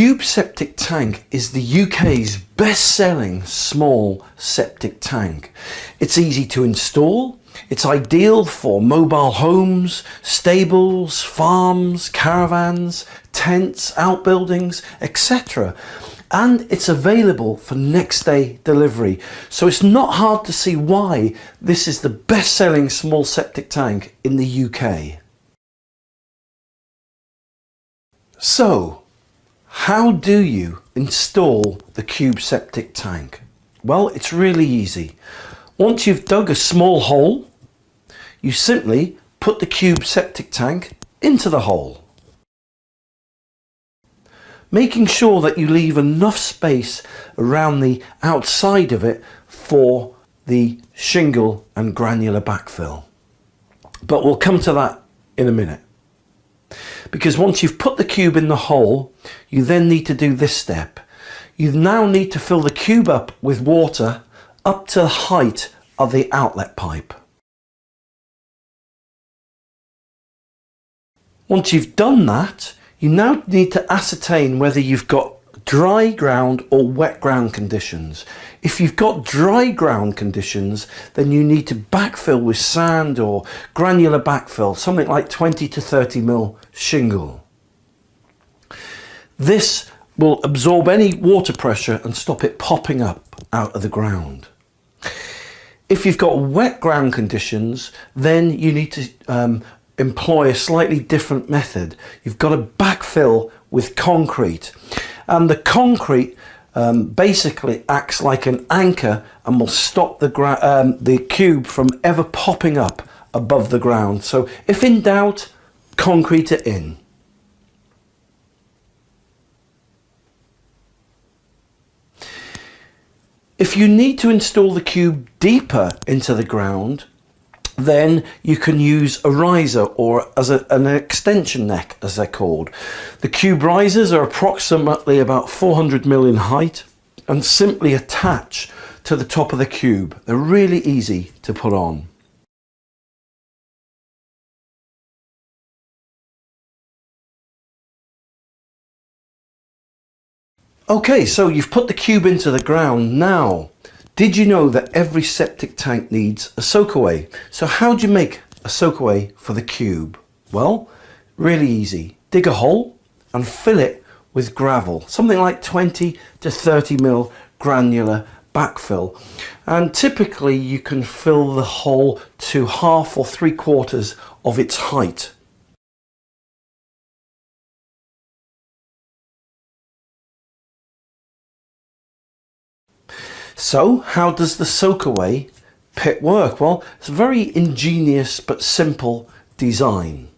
Cube septic tank is the UK's best-selling small septic tank. It's easy to install, it's ideal for mobile homes, stables, farms, caravans, tents, outbuildings, etc. And it's available for next day delivery. So it's not hard to see why this is the best-selling small septic tank in the UK. So, how do you install the Cube septic tank? Well, it's really easy. Once you've dug a small hole, you simply put the Cube septic tank into the hole, making sure that you leave enough space around the outside of it for the shingle and granular backfill. But we'll come to that in a minute. Because once you've put the cube in the hole, you then need to do this step. You now need to fill the cube up with water up to the height of the outlet pipe. Once you've done that, you now need to ascertain whether you've got dry ground or wet ground conditions. If you've got dry ground conditions, then you need to backfill with sand or granular backfill, something like 20 to 30 mil shingle. This will absorb any water pressure and stop it popping up out of the ground. If you've got wet ground conditions, then you need to employ a slightly different method. You've got to backfill with concrete. And the concrete basically acts like an anchor and will stop the cube from ever popping up above the ground. So if in doubt, concrete it in. If you need to install the cube deeper into the ground, then you can use a riser or as an extension neck, as they're called. The cube risers are approximately about 400 mil in height and simply attach to the top of the cube. They're really easy to put on. Okay, so you've put the cube into the ground. Now, did you know that every septic tank needs a soakaway? So how do you make a soakaway for the cube? Well, really easy. Dig a hole and fill it with gravel, something like 20 to 30 mil granular backfill. And typically you can fill the hole to half or 3/4 of its height. So how does the soakaway pit work? Well, it's a very ingenious but simple design.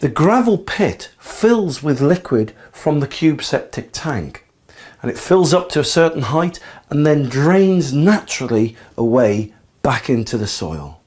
The gravel pit fills with liquid from the cube septic tank, and it fills up to a certain height and then drains naturally away back into the soil.